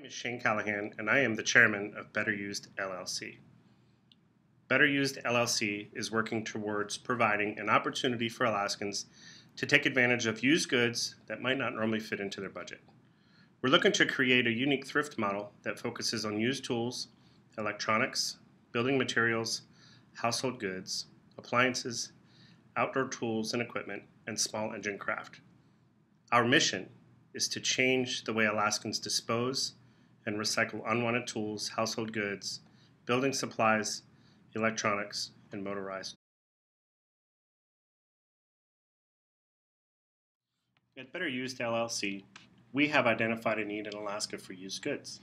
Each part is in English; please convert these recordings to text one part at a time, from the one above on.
name is Shane Callahan, and I am the chairman of Better Used LLC. Better Used LLC is working towards providing an opportunity for Alaskans to take advantage of used goods that might not normally fit into their budget. We're looking to create a unique thrift model that focuses on used tools, electronics, building materials, household goods, appliances, outdoor tools and equipment, and small engine craft. Our mission is to change the way Alaskans dispose and recycle unwanted tools, household goods, building supplies, electronics, and motorized. At Better Used LLC, we have identified a need in Alaska for used goods.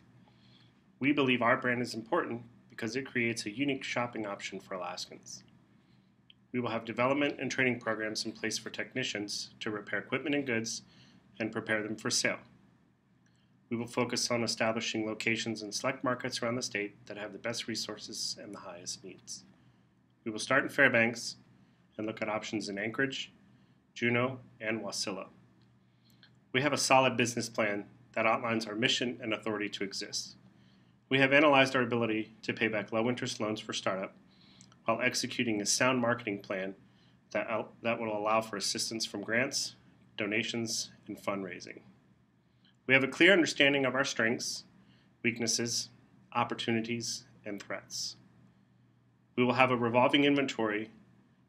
We believe our brand is important because it creates a unique shopping option for Alaskans. We will have development and training programs in place for technicians to repair equipment and goods and prepare them for sale. We will focus on establishing locations in select markets around the state that have the best resources and the highest needs. We will start in Fairbanks and look at options in Anchorage, Juneau, and Wasilla. We have a solid business plan that outlines our mission and authority to exist. We have analyzed our ability to pay back low-interest loans for startup while executing a sound marketing plan that will allow for assistance from grants, donations, and fundraising. We have a clear understanding of our strengths, weaknesses, opportunities, and threats. We will have a revolving inventory,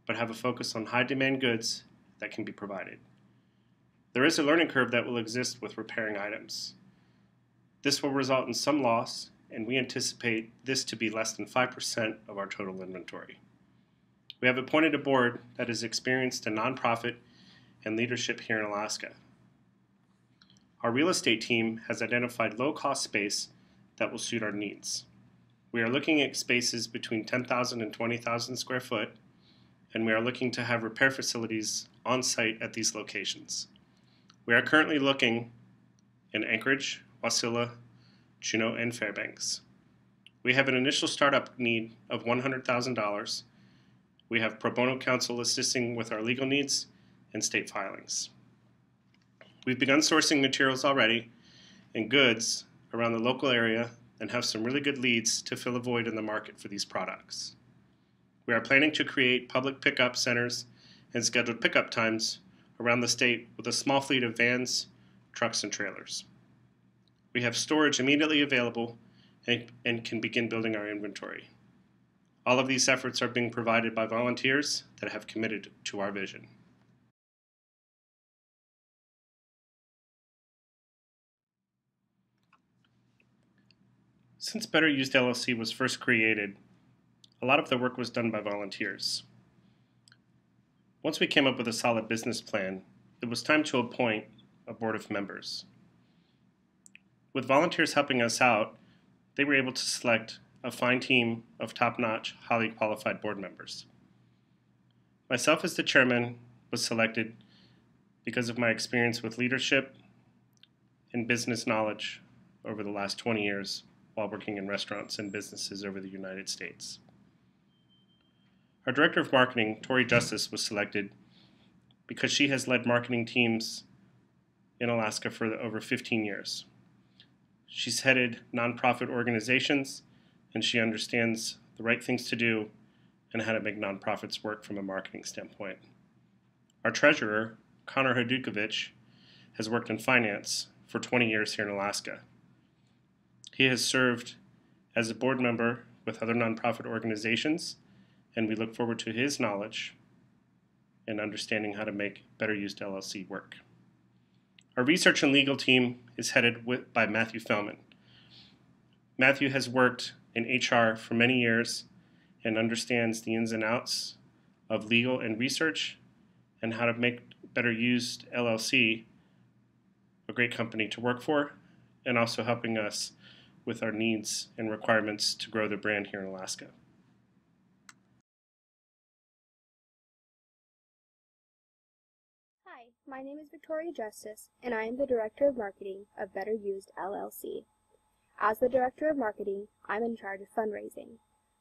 but have a focus on high-demand goods that can be provided. There is a learning curve that will exist with repairing items. This will result in some loss, and we anticipate this to be less than 5% of our total inventory. We have appointed a board that is experienced in nonprofit and leadership here in Alaska. Our real estate team has identified low-cost space that will suit our needs. We are looking at spaces between 10,000 and 20,000 square foot, and we are looking to have repair facilities on site at these locations. We are currently looking in Anchorage, Wasilla, Juneau, and Fairbanks. We have an initial startup need of $100,000. We have pro bono counsel assisting with our legal needs and state filings. We've begun sourcing materials already and goods around the local area and have some really good leads to fill a void in the market for these products. We are planning to create public pickup centers and scheduled pickup times around the state with a small fleet of vans, trucks, and trailers. We have storage immediately available and can begin building our inventory. All of these efforts are being provided by volunteers that have committed to our vision. Since Better Used LLC was first created, a lot of the work was done by volunteers. Once we came up with a solid business plan, it was time to appoint a board of members. With volunteers helping us out, they were able to select a fine team of top-notch, highly qualified board members. Myself as the chairman was selected because of my experience with leadership and business knowledge over the last 20 years while working in restaurants and businesses over the United States. Our Director of Marketing, Tori Justice, was selected because she has led marketing teams in Alaska for over 15 years. She's headed nonprofit organizations, and she understands the right things to do and how to make nonprofits work from a marketing standpoint. Our Treasurer, Connor Hadukovich, has worked in finance for 20 years here in Alaska. He has served as a board member with other nonprofit organizations, and we look forward to his knowledge and understanding how to make Better Used LLC work. Our research and legal team is headed by Matthew Fellman. Matthew has worked in HR for many years and understands the ins and outs of legal and research and how to make Better Used LLC a great company to work for, and also helping us with our needs and requirements to grow the brand here in Alaska. Hi, my name is Victoria Justice, and I am the Director of Marketing of Better Used LLC. As the Director of Marketing, I'm in charge of fundraising.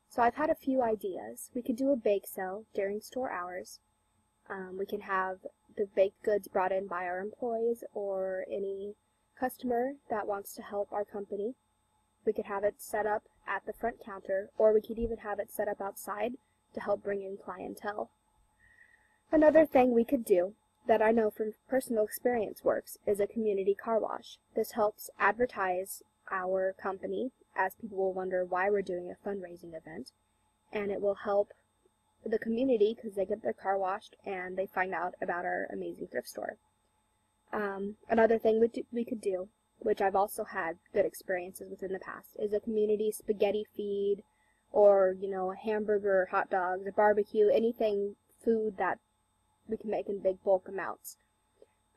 So I've had a few ideas. We could do a bake sale during store hours. We can have the baked goods brought in by our employees or any customer that wants to help our company, we could have it set up at the front counter, or we could even have it set up outside to help bring in clientele. Another thing we could do that I know from personal experience works is a community car wash. This helps advertise our company, as people will wonder why we're doing a fundraising event, and it will help the community because they get their car washed and they find out about our amazing thrift store. Another thing we could do, which I've also had good experiences with in the past, is a community spaghetti feed, or a hamburger, hot dogs, a barbecue, anything food that we can make in big bulk amounts.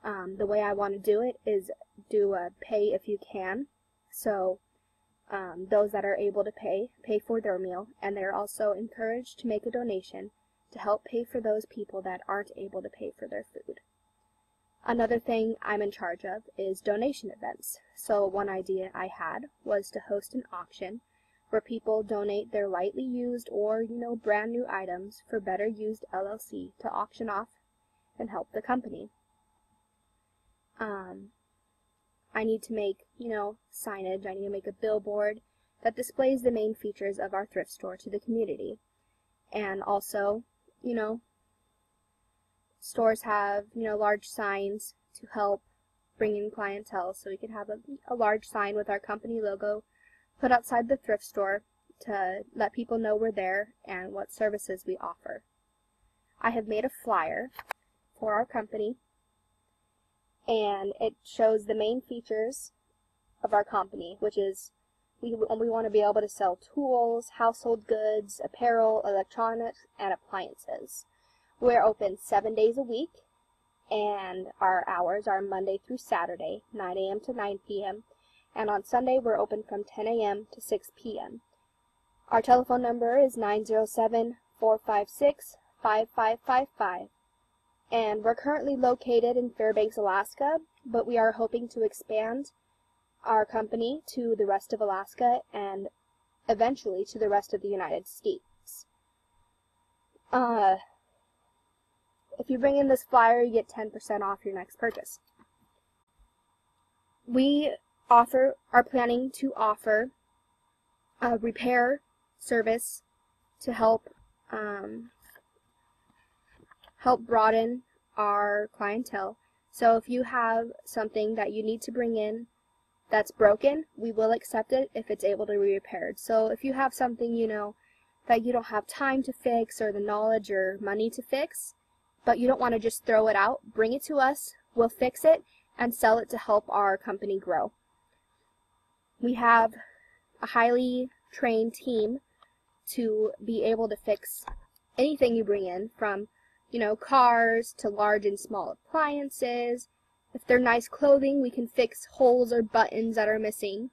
The way I want to do it is do a pay if you can. So those that are able to pay for their meal, and they're also encouraged to make a donation to help pay for those people that aren't able to pay for their food. Another thing I'm in charge of is donation events. So one idea I had was to host an auction where people donate their lightly used or, brand new items for Better Used LLC to auction off and help the company. I need to make, signage. I need to make a billboard that displays the main features of our thrift store to the community. And also, stores have, large signs to help bring in clientele, so we could have a large sign with our company logo put outside the thrift store to let people know we're there and what services we offer. I have made a flyer for our company, and it shows the main features of our company, which is we want to be able to sell tools, household goods, apparel, electronics, and appliances. We're open 7 days a week, and our hours are Monday through Saturday, 9 a.m. to 9 p.m., and on Sunday we're open from 10 a.m. to 6 p.m. Our telephone number is 907-456-5555, and we're currently located in Fairbanks, Alaska, but we are hoping to expand our company to the rest of Alaska and eventually to the rest of the United States. If you bring in this flyer, you get 10% off your next purchase. We are planning to offer a repair service to help broaden our clientele. So if you have something that you need to bring in that's broken, we will accept it if it's able to be repaired. So if you have something, that you don't have time to fix or the knowledge or money to fix, but you don't want to just throw it out, bring it to us, we'll fix it and sell it to help our company grow. We have a highly trained team to be able to fix anything you bring in, from cars to large and small appliances. If they're nice clothing, we can fix holes or buttons that are missing.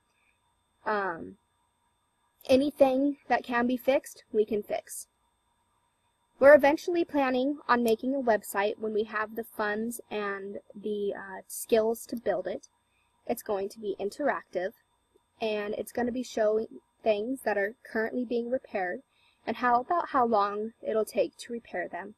Anything that can be fixed, we can fix. We're eventually planning on making a website when we have the funds and the skills to build it. It's going to be interactive, and it's going to be showing things that are currently being repaired and about how long it'll take to repair them.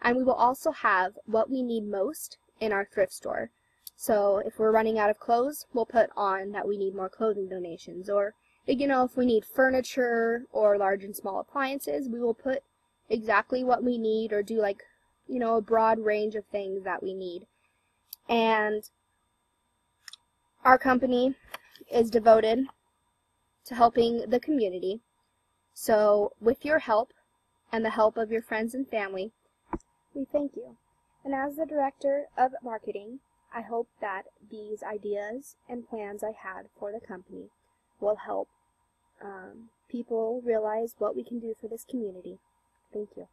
And we will also have what we need most in our thrift store. So if we're running out of clothes, we'll put on that we need more clothing donations. Or, if we need furniture or large and small appliances, we will put exactly what we need, or do a broad range of things that we need. And our company is devoted to helping the community. So with your help and the help of your friends and family, we thank you. And as the Director of Marketing, I hope that these ideas and plans I had for the company will help people realize what we can do for this community. Thank you.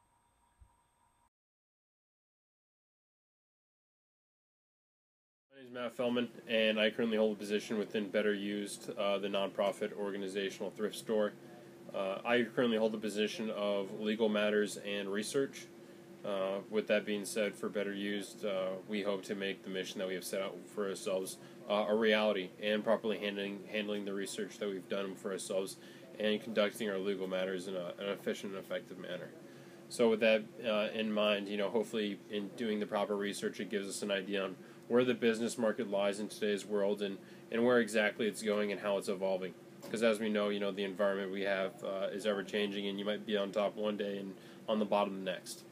My name is Matt Fellman, and I currently hold a position within Better Used, the nonprofit organizational thrift store. I currently hold the position of legal matters and research. With that being said, for Better Used, we hope to make the mission that we have set out for ourselves a reality, and properly handling the research that we've done for ourselves and conducting our legal matters in an efficient and effective manner. So with that in mind, hopefully in doing the proper research, it gives us an idea on where the business market lies in today's world, and where exactly it's going and how it's evolving. Because as we know, the environment we have is ever changing, and you might be on top one day and on the bottom the next.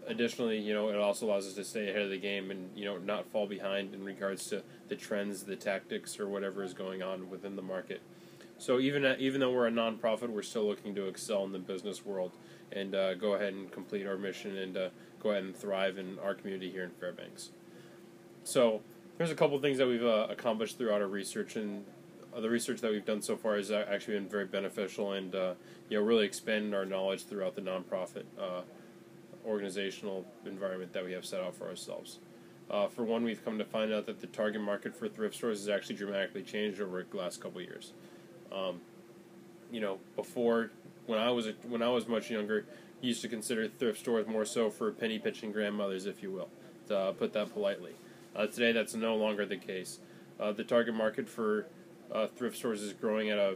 Additionally, it also allows us to stay ahead of the game and not fall behind in regards to the trends, the tactics, or whatever is going on within the market. So even though we're a nonprofit, we're still looking to excel in the business world and go ahead and complete our mission and go ahead and thrive in our community here in Fairbanks. So there's a couple things that we've accomplished throughout our research, and the research that we've done so far has actually been very beneficial and really expanded our knowledge throughout the nonprofit organizational environment that we have set out for ourselves. For one, we've come to find out that the target market for thrift stores has actually dramatically changed over the last couple of years. Before, when I was much younger, you used to consider thrift stores more so for penny pinching grandmothers, if you will, to put that politely. Today, that's no longer the case. The target market for thrift stores is growing at a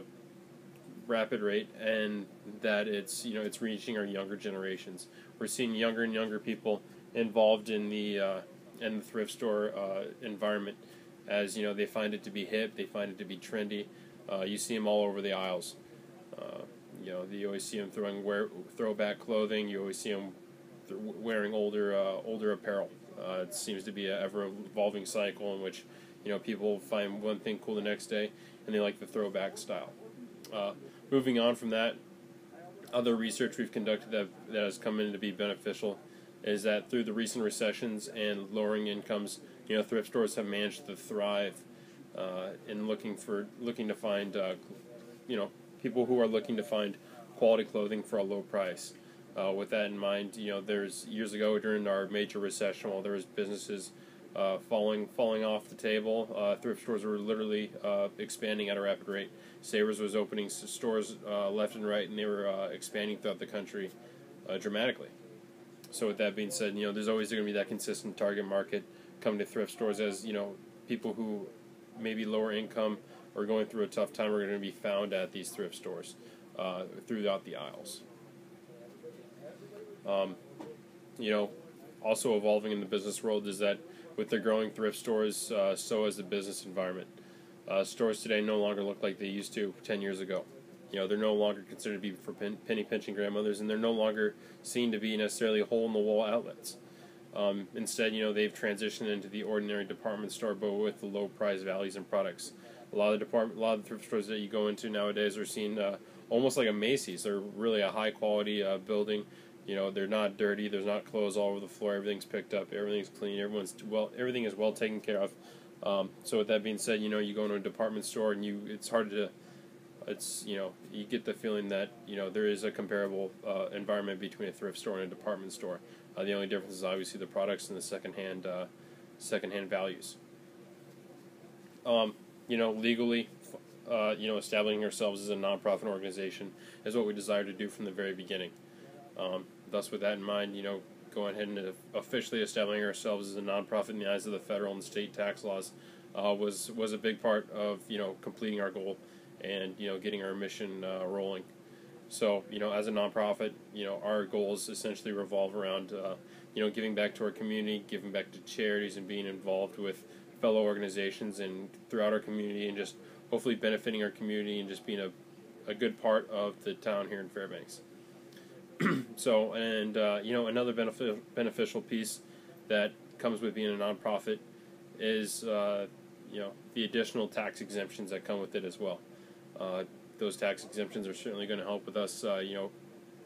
rapid rate, and that it's reaching our younger generations. We're seeing younger and younger people involved in the thrift store environment, as they find it to be hip, they find it to be trendy. You see them all over the aisles. You always see them throwback clothing. You always see them wearing older apparel. It seems to be an ever-evolving cycle in which people find one thing cool the next day, and they like the throwback style. Moving on from that, other research we've conducted that has come in to be beneficial is that through the recent recessions and lowering incomes, thrift stores have managed to thrive in looking to find people who are looking to find quality clothing for a low price. With that in mind, there's years ago during our major recession, while there was businesses falling off the table, thrift stores were literally expanding at a rapid rate. Savers was opening stores left and right, and they were expanding throughout the country dramatically. So with that being said, there's always going to be that consistent target market coming to thrift stores, as people who may be lower income or going through a tough time are going to be found at these thrift stores throughout the aisles. Also evolving in the business world is that with the growing thrift stores, so has the business environment. Stores today no longer look like they used to 10 years ago. They're no longer considered to be for penny pinching grandmothers, and they're no longer seen to be necessarily hole-in-the-wall outlets. Instead, they've transitioned into the ordinary department store, but with the low price values and products. A lot of the thrift stores that you go into nowadays are seen almost like a Macy's. They're really a high-quality building. They're not dirty. There's not clothes all over the floor. Everything's picked up. Everything's clean. Everything is well taken care of. So with that being said, you go into a department store and it's hard to. You get the feeling that there is a comparable environment between a thrift store and a department store. The only difference is obviously the products and the secondhand values. Legally, establishing ourselves as a nonprofit organization is what we desire to do from the very beginning. Thus, with that in mind, going ahead and officially establishing ourselves as a nonprofit in the eyes of the federal and state tax laws was a big part of completing our goal and getting our mission rolling. So as a nonprofit, our goals essentially revolve around giving back to our community, giving back to charities, and being involved with fellow organizations and throughout our community, and just hopefully benefiting our community and just being a good part of the town here in Fairbanks. So, and another beneficial piece that comes with being a nonprofit is the additional tax exemptions that come with it as well. Those tax exemptions are certainly going to help with us,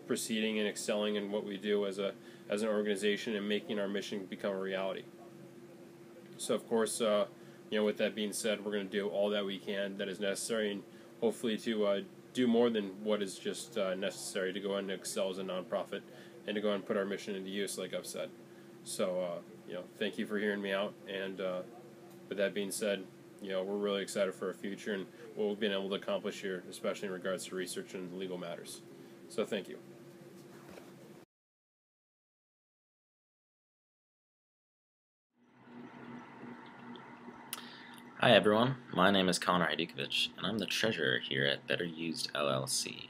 proceeding and excelling in what we do as an organization and making our mission become a reality. So, of course, with that being said, we're going to do all that we can that is necessary, and hopefully to do more than what is just necessary to go ahead and excel as a nonprofit and to go ahead and put our mission into use, like I've said. So, thank you for hearing me out, and with that being said, we're really excited for our future and what we've been able to accomplish here, especially in regards to research and legal matters. So, thank you. Hi everyone, my name is Connor Hajdukovic, and I'm the treasurer here at Better Used LLC.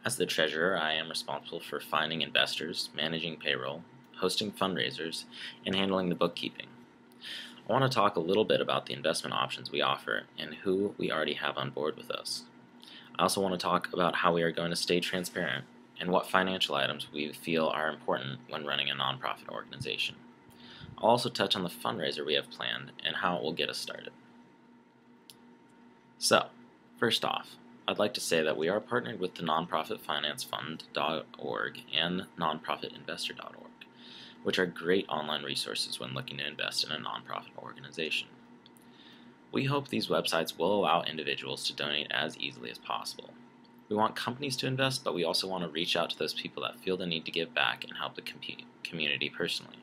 As the treasurer, I am responsible for finding investors, managing payroll, hosting fundraisers, and handling the bookkeeping. I want to talk a little bit about the investment options we offer and who we already have on board with us. I also want to talk about how we are going to stay transparent and what financial items we feel are important when running a nonprofit organization. I'll also touch on the fundraiser we have planned and how it will get us started. So, first off, I'd like to say that we are partnered with the nonprofitfinancefund.org and nonprofitinvestor.org, which are great online resources when looking to invest in a nonprofit organization. We hope these websites will allow individuals to donate as easily as possible. We want companies to invest, but we also want to reach out to those people that feel the need to give back and help the community personally.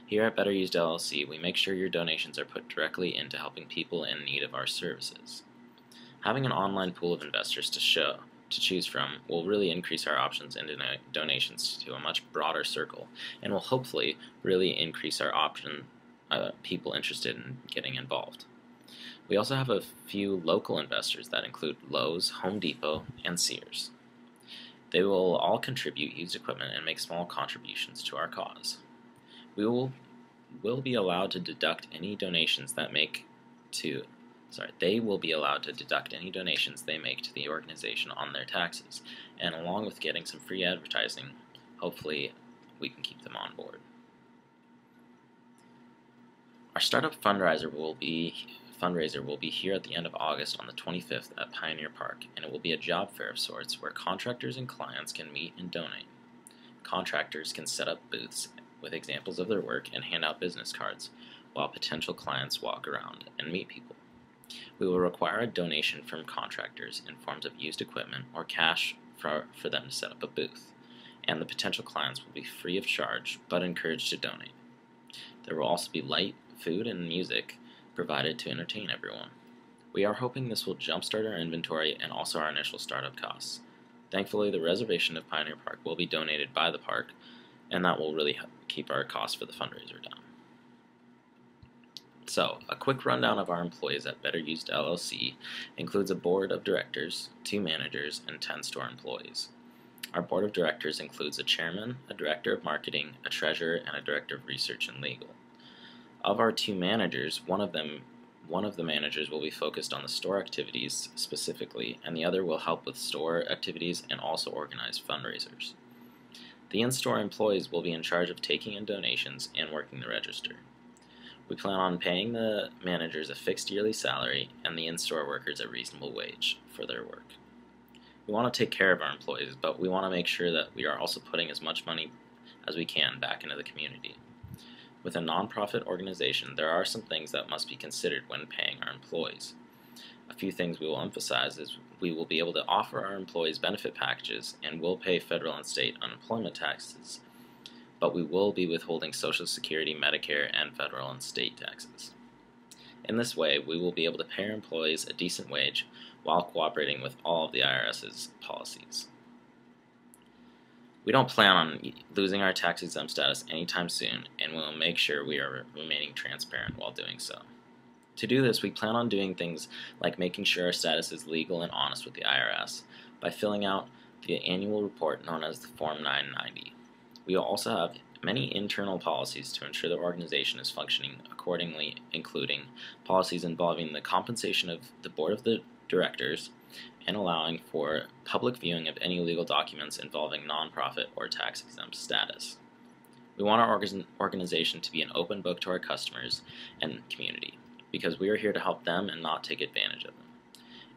Here at Better Used LLC, we make sure your donations are put directly into helping people in need of our services. Having an online pool of investors to choose from will really increase our options and donations to a much broader circle, and will hopefully really increase our people interested in getting involved. We also have a few local investors that include Lowe's, Home Depot, and Sears. They will all contribute used equipment and make small contributions to our cause. We will be allowed to deduct any donations they make to the organization on their taxes, and along with getting some free advertising, hopefully we can keep them on board. Our startup fundraiser will be here at the end of August on the 25th at Pioneer Park, and it will be a job fair of sorts where contractors and clients can meet and donate. Contractors can set up booths with examples of their work and hand out business cards, while potential clients walk around and meet people. We will require a donation from contractors in forms of used equipment or cash for them to set up a booth, and the potential clients will be free of charge but encouraged to donate. There will also be light, food, and music provided to entertain everyone. We are hoping this will jumpstart our inventory and also our initial startup costs. Thankfully, the reservation of Pioneer Park will be donated by the park, and that will really help keep our costs for the fundraiser down. So, a quick rundown of our employees at Better Used LLC includes a board of directors, 2 managers, and 10 store employees. Our board of directors includes a chairman, a director of marketing, a treasurer, and a director of research and legal. Of our 2 managers, one of the managers will be focused on the store activities specifically, and the other will help with store activities and also organize fundraisers. The in-store employees will be in charge of taking in donations and working the register. We plan on paying the managers a fixed yearly salary and the in-store workers a reasonable wage for their work. We want to take care of our employees, but we want to make sure that we are also putting as much money as we can back into the community. With a nonprofit organization, there are some things that must be considered when paying our employees. A few things we will emphasize is we will be able to offer our employees benefit packages and will pay federal and state unemployment taxes, but we will be withholding Social Security, Medicare, and federal and state taxes. In this way, we will be able to pay our employees a decent wage while cooperating with all of the IRS's policies. We don't plan on losing our tax-exempt status anytime soon, and we will make sure we are remaining transparent while doing so. To do this, we plan on doing things like making sure our status is legal and honest with the IRS by filling out the annual report known as the Form 990. We will also have many internal policies to ensure the organization is functioning accordingly, including policies involving the compensation of the board of the directors and allowing for public viewing of any legal documents involving nonprofit or tax-exempt status. We want our organization to be an open book to our customers and community, because we are here to help them and not take advantage of them.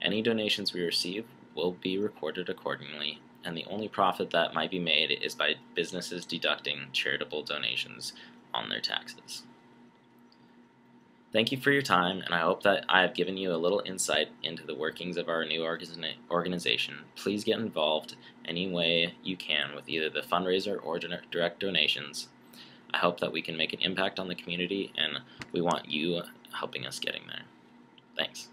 Any donations we receive will be recorded accordingly, and the only profit that might be made is by businesses deducting charitable donations on their taxes. Thank you for your time, and I hope that I have given you a little insight into the workings of our new organization. Please get involved any way you can with either the fundraiser or direct donations. I hope that we can make an impact on the community, and we want you helping us getting there. Thanks.